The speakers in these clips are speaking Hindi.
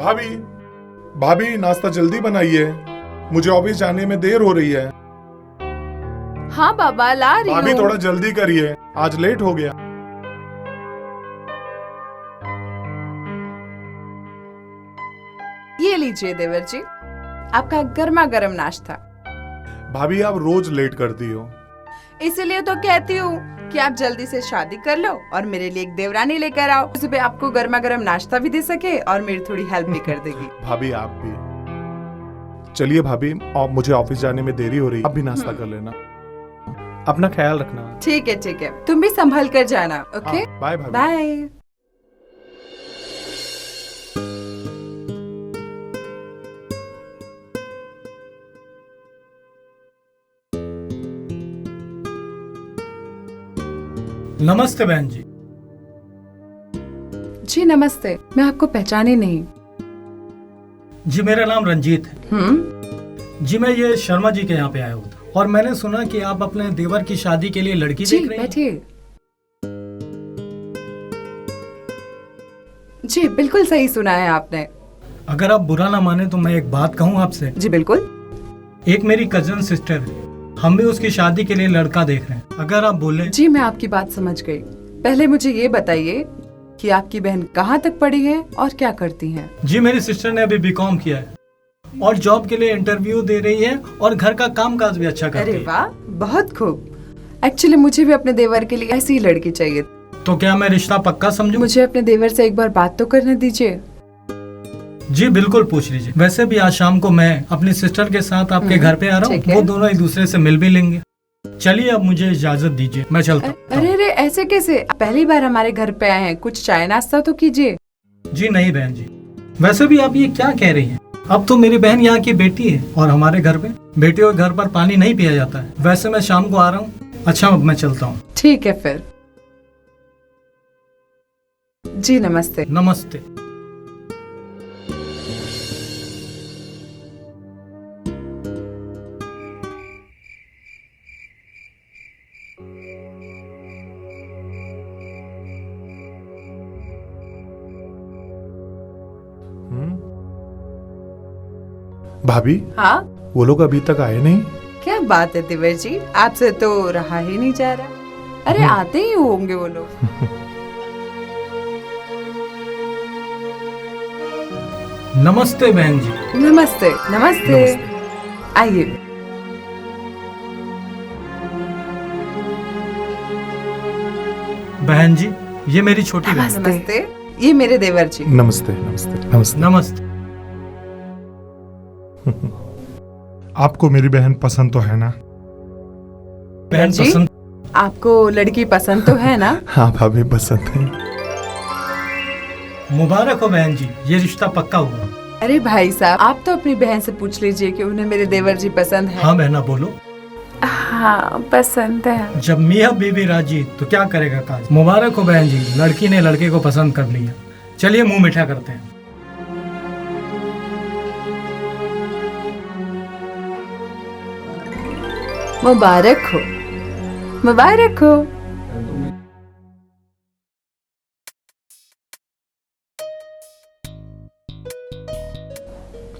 भाभी, भाभी नाश्ता जल्दी बनाइए, मुझे ऑफिस जाने में देर हो रही है। हाँ बाबा, ला रही भाभी हूँ। थोड़ा जल्दी करिए, आज लेट हो गया। ये लीजिए देवर जी, आपका गर्मा गर्म नाश्ता। भाभी आप रोज लेट करती हो। इसीलिए तो कहती हूँ कि आप जल्दी से शादी कर लो और मेरे लिए एक देवरानी लेकर आओ, सुबह आपको गर्मा गर्म नाश्ता भी दे सके और मेरी थोड़ी हेल्प भी कर देगी। भाभी आप भी। चलिए भाभी, मुझे ऑफिस जाने में देरी हो रही है, आप भी नाश्ता कर लेना। अपना ख्याल रखना। ठीक है, तुम भी संभल कर जाना। ओके, बाय भाभी। बाय। नमस्ते बहन जी। जी नमस्ते, मैं आपको पहचानी नहीं। जी मेरा नाम रंजीत है। जी मैं ये शर्मा जी के यहाँ पे आया हुआ था और मैंने सुना कि आप अपने देवर की शादी के लिए लड़की जी देख रहे हैं। बैठिए। जी बिल्कुल सही सुना है आपने। अगर आप बुरा ना माने तो मैं एक बात कहूँ आपसे। जी बिल्कुल। एक मेरी कजन सिस्टर है, हम भी उसकी शादी के लिए लड़का देख रहे हैं। अगर आप बोले। जी मैं आपकी बात समझ गई। पहले मुझे ये बताइए कि आपकी बहन कहाँ तक पढ़ी है और क्या करती हैं? जी मेरी सिस्टर ने अभी बीकॉम किया है और जॉब के लिए इंटरव्यू दे रही है और घर का काम काज भी अच्छा करती है। अरे वाह, बहुत खूब। एक्चुअली मुझे भी अपने देवर के लिए ऐसी ही लड़की चाहिए। तो क्या मैं रिश्ता पक्का समझूं? मुझे अपने देवर से एक बार बात तो करने दीजिए। जी बिल्कुल पूछ लीजिए। वैसे भी आज शाम को मैं अपनी सिस्टर के साथ आपके घर पे आ रहा ठीक हूँ, है। वो दोनों एक दूसरे से मिल भी लेंगे। चलिए अब मुझे इजाजत दीजिए, मैं चलता हूँ। अरे ऐसे कैसे? पहली बार हमारे घर पे आए हैं, कुछ चाय नाश्ता तो कीजिए। जी नहीं बहन जी, वैसे भी आप ये क्या कह रही हैं? अब तो मेरी बहन यहाँ की बेटी है और हमारे घर पे बेटियों के घर पर पानी नहीं पिया जाता है। वैसे मैं शाम को आ रहा हूँ। अच्छा अब मैं चलता हूँ। ठीक है फिर। जी नमस्ते। नमस्ते। भाभी, हाँ वो लोग अभी तक आए नहीं? क्या बात है देवर जी, आपसे तो रहा ही नहीं जा रहा। अरे आते ही होंगे वो लोग। नमस्ते बहन जी। नमस्ते नमस्ते। आइए। बहन जी ये मेरी छोटी बहन। नमस्ते, ये मेरे देवर जी। नमस्ते नमस्ते नमस्ते। नमस्ते। आपको मेरी बहन पसंद तो है ना? बहन जी? पसंद। आपको लड़की पसंद तो है ना? हाँ भाभी पसंद है। मुबारक हो बहन जी, ये रिश्ता पक्का हुआ। अरे भाई साहब, आप तो अपनी बहन से पूछ लीजिए कि उन्हें मेरे देवर जी पसंद है। हाँ बहना बोलो। हाँ पसंद है। जब मियाँ बीवी राजी तो क्या करेगा काज। मुबारक हो बहन जी, लड़की ने लड़के को पसंद कर लिया। चलिए मुंह मीठा करते हैं। मुबारक हो, मुबारक हो।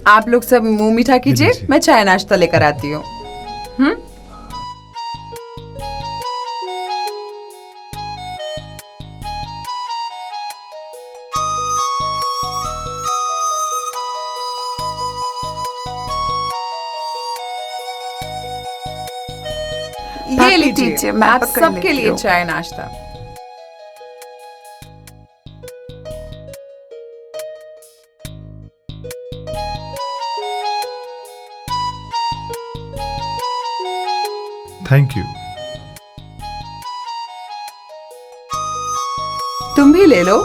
आप लोग सब मुंह मीठा कीजिए, लीजिए। मैं चाय नाश्ता लेकर आती हूँ। ये लीजिए, मैं आप सबके लिए चाय नाश्ता। Thank you. तुम भी ले लो।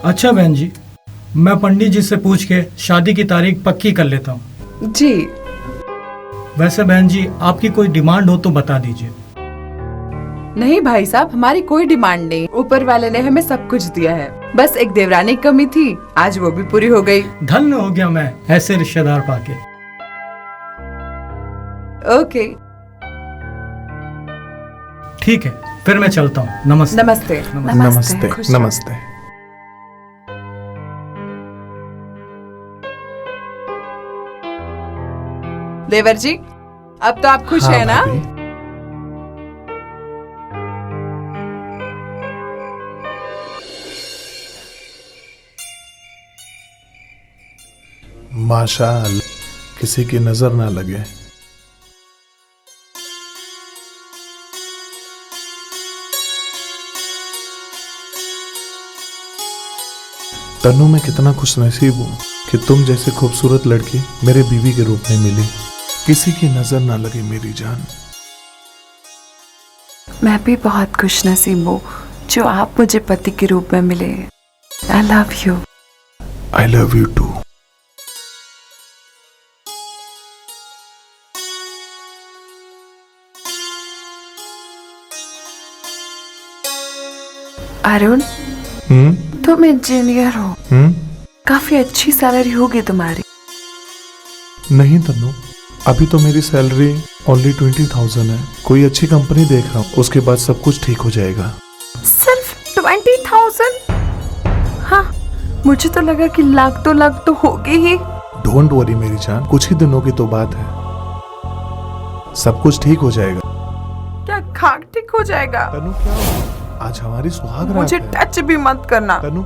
अच्छा बहन जी, मैं पंडित जी से पूछ के शादी की तारीख पक्की कर लेता हूँ। जी वैसे बहन जी आपकी कोई डिमांड हो तो बता दीजिए। नहीं भाई साहब, हमारी कोई डिमांड नहीं। ऊपर वाले ने हमें सब कुछ दिया है, बस एक देवरानी की कमी थी, आज वो भी पूरी हो गई। धन्य हो गया मैं ऐसे रिश्तेदार पाके। ओके। ठीक है, फिर मैं चलता हूँ। नमस्ते। नमस्ते। नमस्ते खुश रहो। नमस्ते। देवर जी, अब तो आप खुश हाँ, है ना? भाभी। माशाअल्लाह, किसी की नजर ना लगे। तन्नू, मैं कितना खुशनसीब हूँ कि तुम जैसी खूबसूरत लड़की मेरे बीवी के रूप में मिली। किसी की नजर ना लगे मेरी जान। मैं भी बहुत खुशनसीब हूँ जो आप मुझे पति के रूप में मिले। I love you. I love you too. Arun, हम्म तुम इंजीनियर हो, हम्म काफी अच्छी सैलरी होगी तुम्हारी। नहीं तन्नू, अभी तो मेरी सैलरी ओनली 20,000 है। कोई अच्छी कंपनी देख रहा हूँ, उसके बाद सब कुछ ठीक हो जाएगा। सिर्फ 20,000? हाँ, मुझे तो लगा कि लाख तो होगी ही। डोंट वरी मेरी जान, कुछ ही दिनों की तो बात है, सब कुछ ठीक हो जाएगा। क्या खाक ठीक हो जाएगा? तन्नू, क्या हुआ? आज हमारी सुहाग रात मुझे है। टच भी मत करना। तन्नू,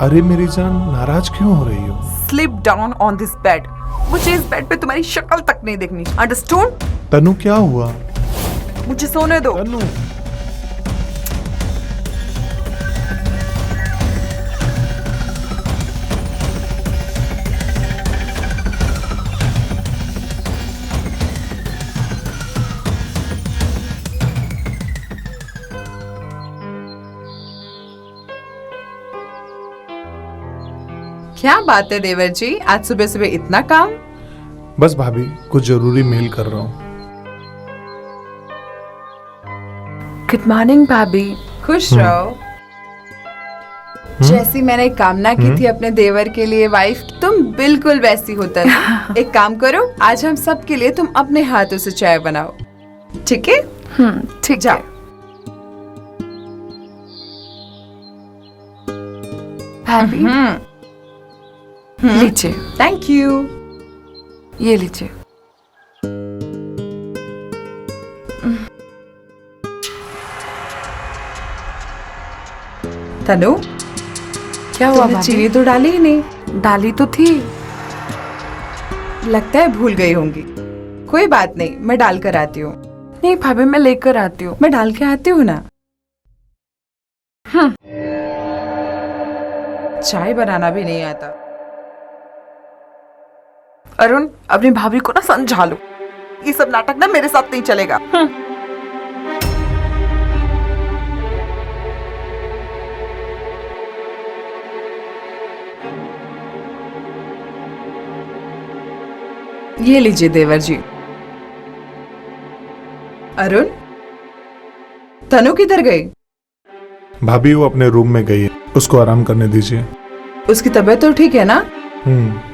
अरे मेरी जान, नाराज क्यों हो रही हो? Slip down on this bed. मुझे इस बेड पे तुम्हारी शक्ल तक नहीं देखनी। अंडरस्टूड? तन्नू, क्या हुआ? मुझे सोने दो। तन्नू, क्या बात है देवर जी, आज सुबह सुबह इतना काम? बस भाभी, कुछ जरूरी मेल कर रहा हूँ। गुड मॉर्निंग भाभी। खुश रहो। जैसी मैंने कामना की थी अपने देवर के लिए वाइफ, तुम बिल्कुल वैसी होता है। एक काम करो, आज हम सब के लिए तुम अपने हाथों से चाय बनाओ, ठीक है? ठीक जाओ। है। भाभी, लीजिए, थैंक यू। ये लीजिए। तनु, क्या हुआ तुमने भाभी? चीनी तो डाली ही नहीं। डाली तो थी। लगता है भूल गई होंगी। कोई बात नहीं, मैं डाल कर आती हूँ। नहीं भाभी, मैं लेकर आती हूँ। मैं डाल के आती हूँ ना। चाय बनाना भी नहीं आता। अरुण, अपनी भाभी को ना समझा लो। ये सब नाटक ना मेरे साथ नहीं चलेगा। ये लीजिए देवर जी। अरुण, तनु किधर गई? भाभी वो अपने रूम में गई है, उसको आराम करने दीजिए। उसकी तबीयत तो ठीक है ना? हम्म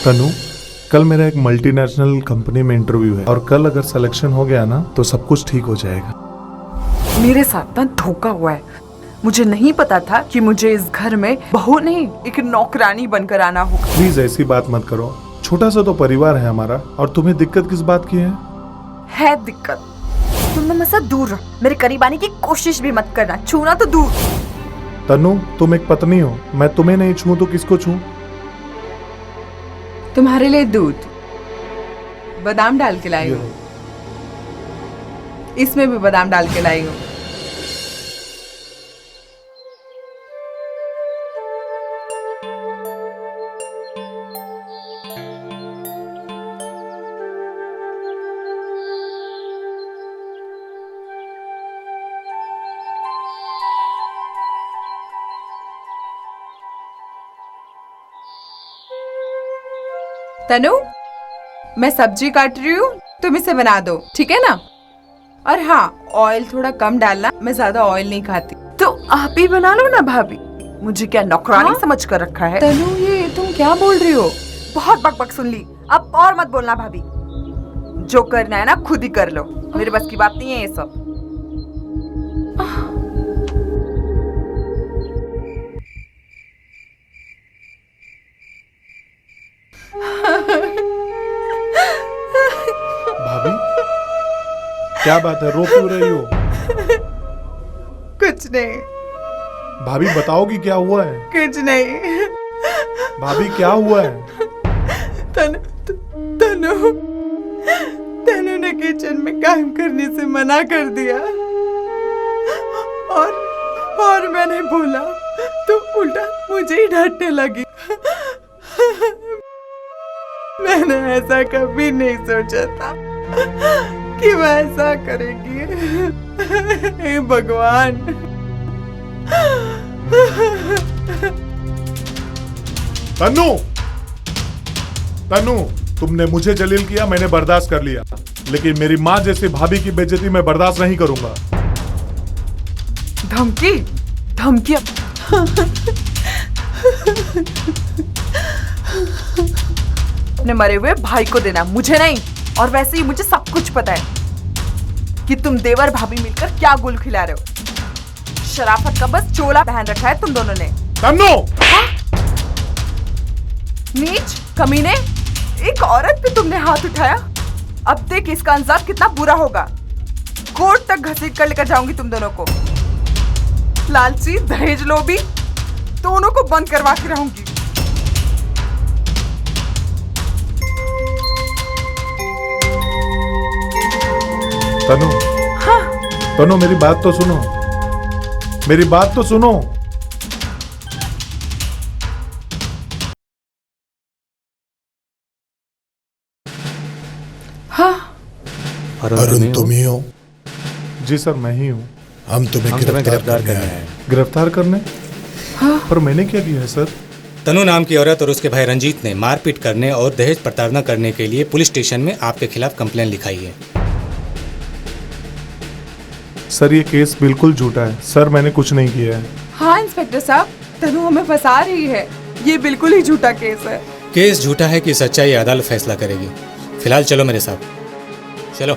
तनु, कल मेरा एक मल्टीनेशनल कंपनी में इंटरव्यू है और कल अगर सिलेक्शन हो गया ना तो सब कुछ ठीक हो जाएगा। मेरे साथ ना धोखा हुआ है। मुझे नहीं पता था कि मुझे इस घर में बहू नहीं, एक नौकरानी बनकर आना होगा। प्लीज ऐसी बात मत करो, छोटा सा तो परिवार है हमारा। और तुम्हें दिक्कत किस बात की है? दिक्कत। तुम ना मुझसे दूर रहो, मेरे करीब आने की कोशिश भी मत करना। छूना तो दूर। तनु, तुम एक पत्नी हो, मैं तुम्हें नहीं छूं तो किसको छूं? तुम्हारे लिए दूध, बादाम डाल के लाई हूँ। इसमें भी बादाम डाल के लाई हूँ। तनु, मैं सब्जी काट रही हूँ, तुम इसे बना दो, ठीक है ना? और हाँ, ऑयल थोड़ा कम डालना, मैं ज्यादा ऑयल नहीं खाती। तो आप ही बना लो ना भाभी। मुझे क्या नौकरानी हाँ? समझ कर रखा है? तनु ये तुम क्या बोल रही हो? बहुत बकबक सुन ली, अब और मत बोलना भाभी। जो करना है ना खुद ही कर लो, मेरे बस की बात नहीं है ये सब। भाभी क्या बात है, रो क्यों रही हो? कुछ नहीं, भाभी बताओगी क्या हुआ है? कुछ नहीं। भाभी क्या हुआ है? तनु तनु तनु ने किचन में काम करने से मना कर दिया और मैंने बोला तो उल्टा मुझे ही डांटने लगी। मैंने ऐसा कभी नहीं सोचा था कि वह ऐसा करेगी। हे भगवान। तन्नू, तन्नू, तुमने मुझे जलील किया, मैंने बर्दाश्त कर लिया, लेकिन मेरी माँ जैसी भाभी की बेइज्जती मैं बर्दाश्त नहीं करूंगा। धमकी धमकी अपने मरे हुए भाई को देना, मुझे नहीं। और वैसे ही मुझे सब कुछ पता है कि तुम देवर भाभी मिलकर क्या गुल खिला रहे हो। शराफत का बस चोला पहन रखा है तुम दोनों ने। तन्नू! नीच कमीने, एक औरत पे तुमने हाथ उठाया। अब देख इसका अंजाम कितना बुरा होगा। कोर्ट तक घसीट कर लेकर जाऊंगी तुम दोनों को। लालची दहेज लोभी दोनों को बंद करवा के रहूंगी। तनु, तनु मेरी बात तो सुनो, मेरी बात तो सुनो। अरुण तुम ही हो? जी सर, मैं ही हूँ। हम तुम्हें गिरफ्तार करने आए हैं। गिरफ्तार करने? पर मैंने क्या किया है सर? तनु नाम की औरत और उसके भाई रंजीत ने मारपीट करने और दहेज प्रताड़ना करने के लिए पुलिस स्टेशन में आपके खिलाफ कंप्लेन लिखाई है। सर ये केस बिल्कुल झूठा है सर, मैंने कुछ नहीं किया है। हाँ इंस्पेक्टर साहब, तनु हमें फंसा रही है। ये बिल्कुल ही झूठा केस है। केस झूठा है कि सच्चाई अदालत फैसला करेगी। फिलहाल चलो मेरे साथ, चलो।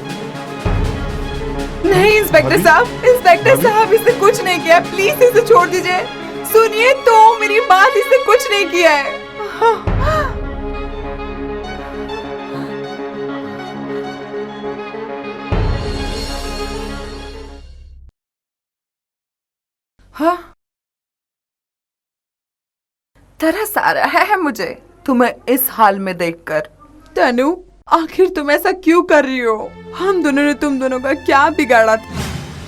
नहीं इंस्पेक्टर साहब, इंस्पेक्टर साहब इसने कुछ नहीं किया, प्लीज इसे छोड़ दीजिए। सुनिए तो मेरी बात, इसने कुछ नहीं किया है। हाँ, तरस आ रहा है मुझे तुम्हें इस हाल में देखकर। तनु आखिर तुम ऐसा क्यों कर रही हो? हम दोनों ने तुम दोनों का क्या बिगाड़ा था?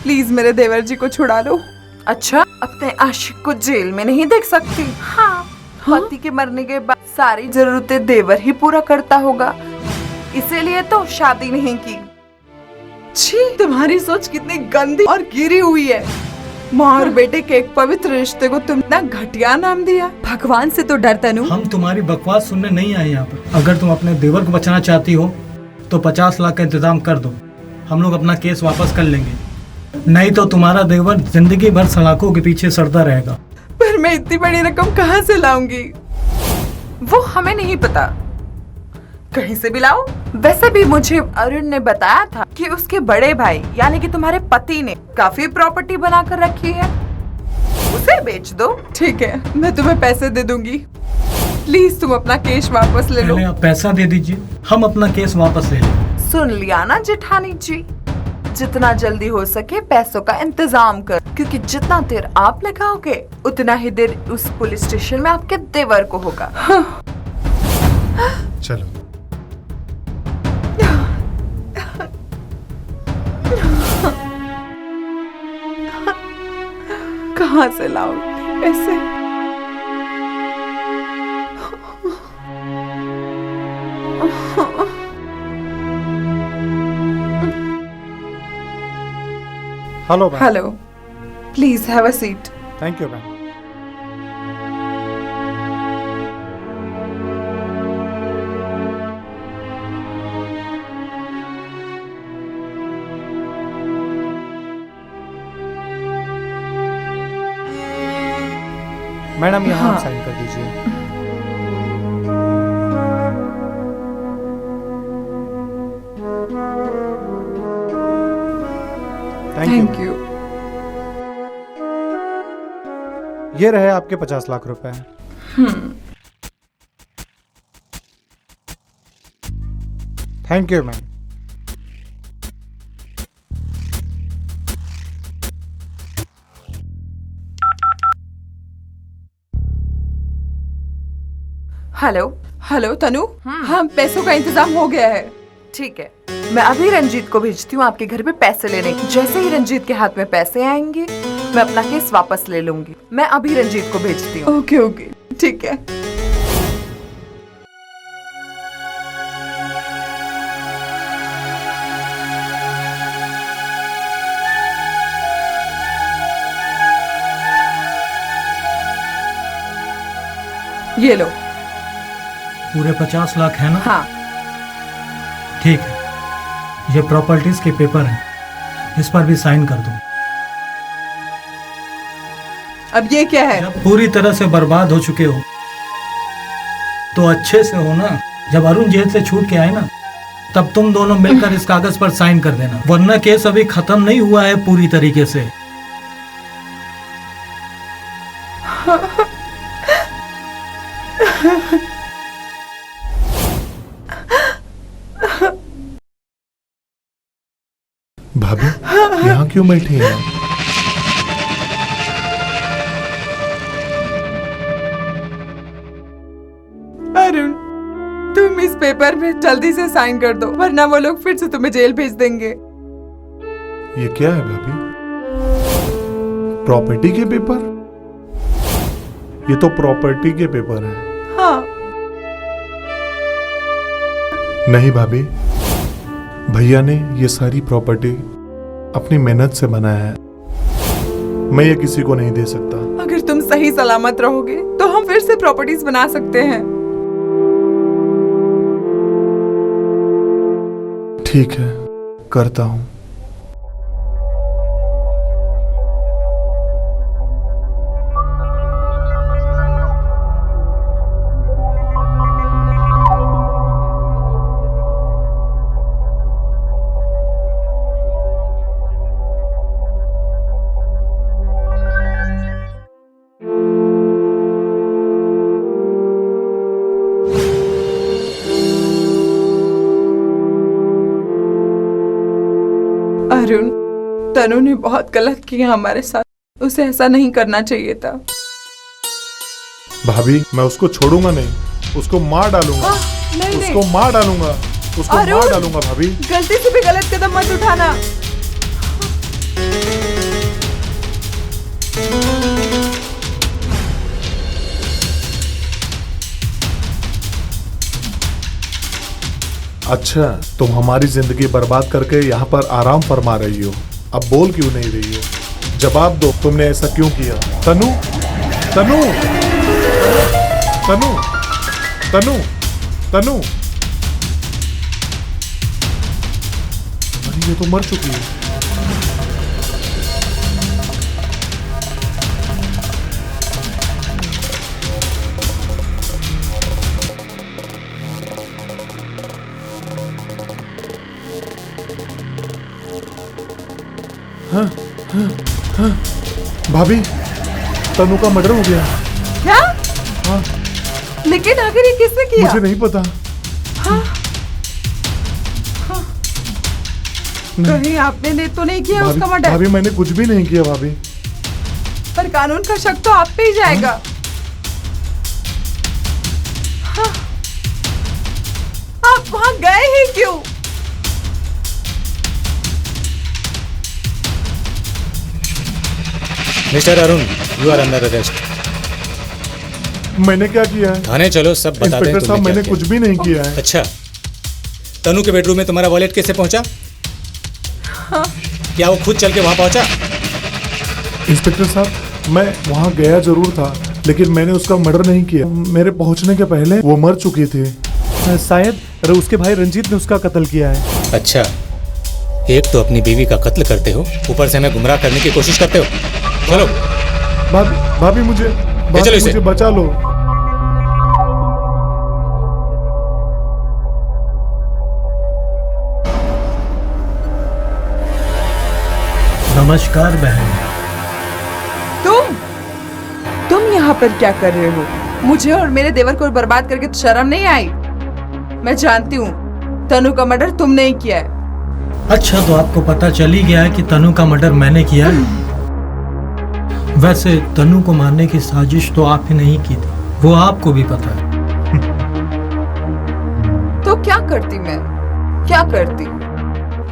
प्लीज मेरे देवर जी को छुड़ा लो। अच्छा, अपने आशिक को जेल में नहीं देख सकती? हाँ, पति के मरने के बाद सारी जरूरतें देवर ही पूरा करता होगा, इसीलिए तो शादी नहीं की। छी, तुम्हारी सोच कितनी गंदी और गिरी हुई है। माँ और बेटे के एक पवित्र रिश्ते को तुम इतना घटिया नाम दिया। भगवान से तो डर तनु। हम तुम्हारी बकवास सुनने नहीं आए यहाँ पर। अगर तुम अपने देवर को बचाना चाहती हो तो 50 लाख का इंतजाम कर दो, हम लोग अपना केस वापस कर लेंगे। नहीं तो तुम्हारा देवर जिंदगी भर सलाखों के पीछे सड़ता रहेगा। पर मैं इतनी बड़ी रकम कहाँ से लाऊंगी? वो हमें नहीं पता, कहीं से भी लाओ। वैसे भी मुझे अरुण ने बताया था कि उसके बड़े भाई यानी कि तुम्हारे पति ने काफी प्रॉपर्टी बनाकर रखी है, उसे बेच दो। ठीक है, मैं तुम्हें पैसे दे दूंगी। प्लीज तुम अपना केस वापस ले लो। पहले आप पैसा दे दीजिए, हम अपना केस वापस ले लें। सुन लिया ना जेठानी जी, जितना जल्दी हो सके पैसों का इंतजाम कर, क्योंकि जितना देर आप लगाओगे उतना ही देर उस पुलिस स्टेशन में आपके देवर को होगा। चलो। कहाँ से लाऊंगी पैसे? Hello hello, please have a seat. Thank you ma'am. Madam यहाँ हाँ। साइन कर दीजिए। Thank you. ये रहे आपके 50 लाख रुपए। Thank you ma'am. Hello hello Tanu, हाँ पैसों का इंतजाम हो गया है। ठीक है, मैं अभी रंजीत को भेजती हूँ आपके घर पे पैसे लेने। जैसे ही रंजीत के हाथ में पैसे आएंगे मैं अपना केस वापस ले लूंगी। मैं अभी रंजीत को भेजती हूँ। ओके ओके ठीक है। ये लो। पूरे 50 लाख है ना? हाँ ठीक है, ये प्रॉपर्टीज के पेपर हैं, इस पर भी साइन कर दो। अब ये क्या है? जब पूरी तरह से बर्बाद हो चुके हो तो अच्छे से हो ना। जब अरुण जेल से छूट के आए ना, तब तुम दोनों मिलकर इस कागज पर साइन कर देना, वरना केस अभी खत्म नहीं हुआ है पूरी तरीके से। भाभी यहाँ क्यों बैठी हैं? अरुण, तुम इस पेपर पे जल्दी से साइन कर दो, वरना वो लोग फिर से तुम्हें जेल भेज देंगे। ये क्या है भाभी? प्रॉपर्टी के पेपर? ये तो प्रॉपर्टी के पेपर हैं। हाँ। नहीं भाभी, भैया ने ये सारी प्रॉपर्टी अपनी मेहनत से बनाया है। मैं ये किसी को नहीं दे सकता। अगर तुम सही सलामत रहोगे तो हम फिर से प्रॉपर्टीज बना सकते हैं। ठीक है, करता हूँ। अरुण, तनु ने बहुत गलत किया हमारे साथ, उसे ऐसा नहीं करना चाहिए था। भाभी मैं उसको छोड़ूंगा नहीं, उसको मार डालूंगा। नहीं उसको नहीं, मार डालूंगा, उसको अरुण! मार डालूंगा भाभी। गलती से भी गलत कदम मत उठाना। अच्छा, तुम हमारी जिंदगी बर्बाद करके यहाँ पर आराम फरमा रही हो, अब बोल क्यों नहीं रही हो? जवाब दो, तुमने ऐसा क्यों किया? तनु, तनु, तनु, तनु, तनु। अरे ये तो मर चुकी है। हाँ, हाँ, हाँ। भाभी, तनु का मर्डर हो गया। क्या? हाँ, लेकिन आखिर ये किसने किया? मुझे नहीं पता। कहीं आपने तो नहीं किया उसका मर्डर? भाभी मैंने कुछ भी नहीं किया भाभी। पर कानून का शक तो आप पे ही जाएगा। हाँ। आप वहां गए ही क्यों? Mister Arun, you are under arrest. मैंने क्या किया है? थाने चलो, सब बता दें इंस्पेक्टर साहब, तुमने मैंने क्या कुछ भी नहीं किया है। अच्छा, तनु के बेडरूम में तुम्हारा वॉलेट कैसे पहुंचा? हाँ। क्या वो खुद चल के वहां पहुंचा? इंस्पेक्टर साहब, मैं वहाँ गया जरूर था, लेकिन मैंने उसका मर्डर नहीं किया। मेरे पहुँचने के पहले वो मर चुकी थी। शायद उसके भाई रंजीत ने उसका कत्ल किया है। अच्छा, एक तो अपनी बीवी का कत्ल करते हो, ऊपर से हमें गुमराह करने की कोशिश करते हो। चलो। भाभी, भाभी भाभी, चलो इसे। मुझे बचा लो। नमस्कार बहन। तुम यहाँ पर क्या कर रहे हो? मुझे और मेरे देवर को बर्बाद करके तो शर्म नहीं आई? मैं जानती हूँ तनु का मर्डर तुमने ही किया है। अच्छा, तो आपको पता चल ही गया है कि तनु का मर्डर मैंने किया है। वैसे तनु को मारने की साजिश तो आप ही नहीं की थी, वो आपको भी पता है। तो क्या करती मैं? क्या करती?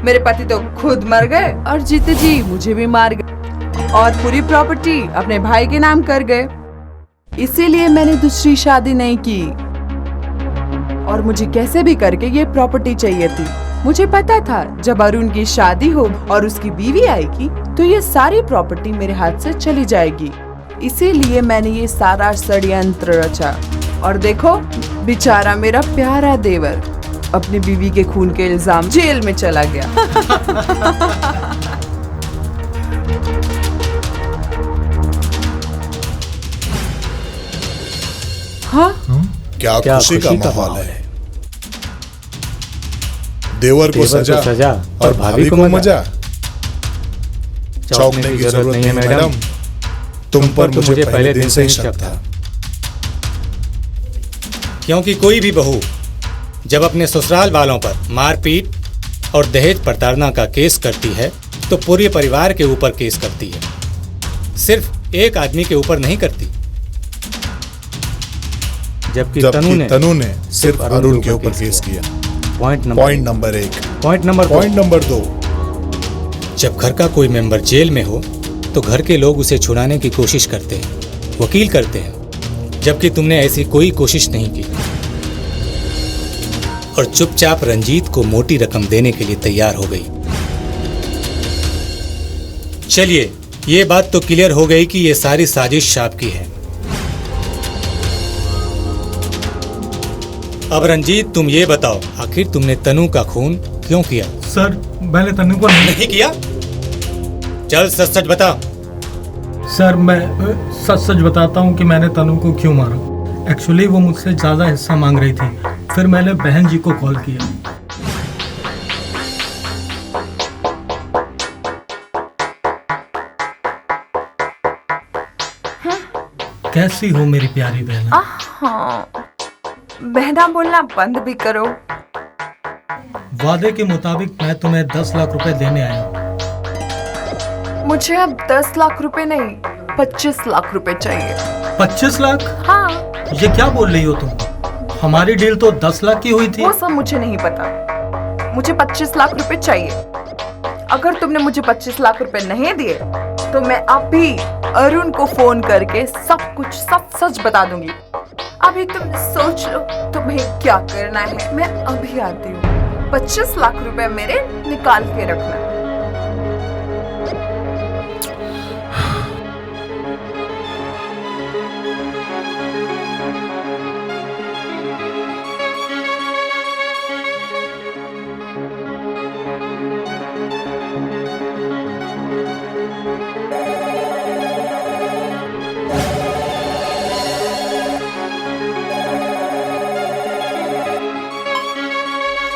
मेरे पति तो खुद मर गए और जीते जी मुझे भी मार गए और पूरी प्रॉपर्टी अपने भाई के नाम कर गए। इसीलिए मैंने दूसरी शादी नहीं की और मुझे कैसे भी करके ये प्रॉपर्टी चाहिए थी। मुझे पता था जब अरुण की शादी हो और उसकी बीवी आएगी तो ये सारी प्रॉपर्टी मेरे हाथ से चली जाएगी। इसीलिए मैंने ये सारा षड्यंत्र रचा और देखो बेचारा मेरा प्यारा देवर अपनी बीवी के खून के इल्जाम जेल में चला गया। हाँ? क्या खुशी का माहौल है। देवर को सजा और भाभी को मजा। चौंकने की जरूरत नहीं है मैडम, तुम पर मुझे पहले दिन से ही शक था। क्योंकि कोई भी बहू जब अपने ससुराल वालों पर मारपीट और दहेज प्रताड़ना का केस करती है तो पूरे परिवार के ऊपर केस करती है, सिर्फ एक आदमी के ऊपर नहीं करती। जबकि तनु ने सिर्फ अरुण के ऊपर केस किया। Point number 1। पॉइंट नंबर 2, जब घर का कोई मेंबर जेल में हो तो घर के लोग उसे छुड़ाने की कोशिश करते हैं, वकील करते हैं, जबकि तुमने ऐसी कोई कोशिश नहीं की और चुपचाप रंजीत को मोटी रकम देने के लिए तैयार हो गई। चलिए, ये बात तो क्लियर हो गई कि ये सारी साजिश आपकी है। अब रंजीत, तुम ये बताओ, आखिर तुमने तनु का खून क्यों किया? सर, मैंने तनु को नहीं किया। चल सच सच बता। सर, मैं सच सच बताता हूँ कि मैंने तनु को क्यों मारा। एक्चुअली वो मुझसे ज्यादा हिस्सा मांग रही थी, फिर मैंने बहन जी को कॉल किया। कैसी हो मेरी प्यारी बहन? हाँ, बहना बोलना बंद भी करो। वादे के मुताबिक मैं तुम्हें 10 लाख रुपए देने आया हूँ। मुझे अब 10 लाख रुपए नहीं, 25 लाख रुपए चाहिए। 25 लाख? हाँ। ये क्या बोल रही हो तुम? हमारी डील तो 10 लाख की हुई थी। वो सब मुझे नहीं पता, मुझे 25 लाख रुपए चाहिए। अगर तुमने मुझे 25 लाख रुपए नहीं दिए तो मैं अभी अरुण को फोन करके सब कुछ सच सच बता दूंगी। अभी तुम सोच लो तुम्हें क्या करना है। मैं अभी आती हूँ। 25 लाख रुपए मेरे निकाल के रखना।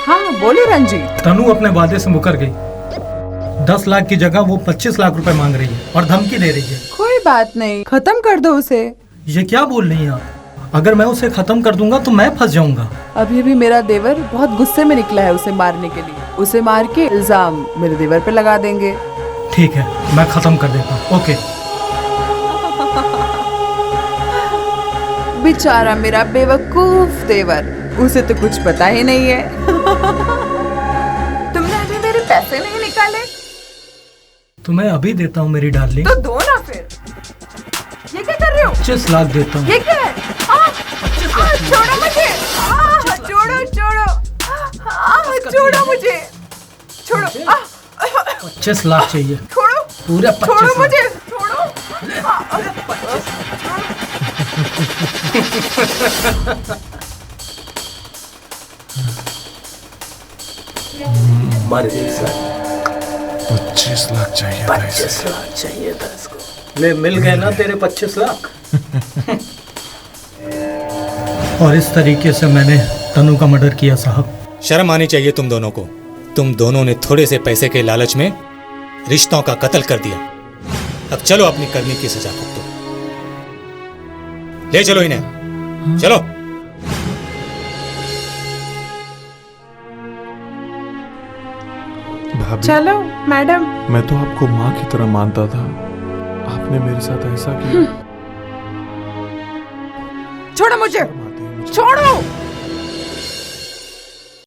हाँ बोलो रंजीत। तनु अपने वादे से मुकर गई। 10 लाख की जगह वो 25 लाख रुपए मांग रही है और धमकी दे रही है। कोई बात नहीं, खत्म कर दो उसे। ये क्या बोल रही हैं आप? अगर मैं उसे खत्म कर दूंगा तो मैं फंस जाऊंगा। अभी अभी मेरा देवर बहुत गुस्से में निकला है उसे मारने के लिए। उसे मार के इल्जाम मेरे देवर पे लगा देंगे। ठीक है, मैं खत्म कर देता हूँ। ओके। बेचारा मेरा बेवकूफ देवर, उसे तो कुछ पता ही नहीं है। तुमने अभी मेरे पैसे नहीं निकाले? तो मैं अभी देता हूँ मेरी डार्लिंग। तो दो ना फिर। ये क्या कर रहे हो? 25 लाख देता हूँ। ये क्या है? छोड़ो मुझे। छोड़ो छोड़ो। छोड़ो मुझे। छोड़ो। 25 लाख चाहिए। छोड़ो। पूरा 25 छोड़ो लाख। मुझे। छोड़ो। मर गई सर। 25 लाख चाहिए। 25 लाख चाहिए था इसको। ले, मिल गए ना तेरे 25 लाख। और इस तरीके से मैंने तनु का मर्डर किया साहब। शर्म आनी चाहिए तुम दोनों को। तुम दोनों ने थोड़े से पैसे के लालच में रिश्तों का कत्ल कर दिया। अब चलो अपनी करनी की सजा भुगतो। ले चलो इन्हें, चलो। भाभी, चलो मैडम। मैं तो आपको माँ की तरह मानता था, आपने मेरे साथ ऐसा किया। छोड़ो मुझे, छोड़ो।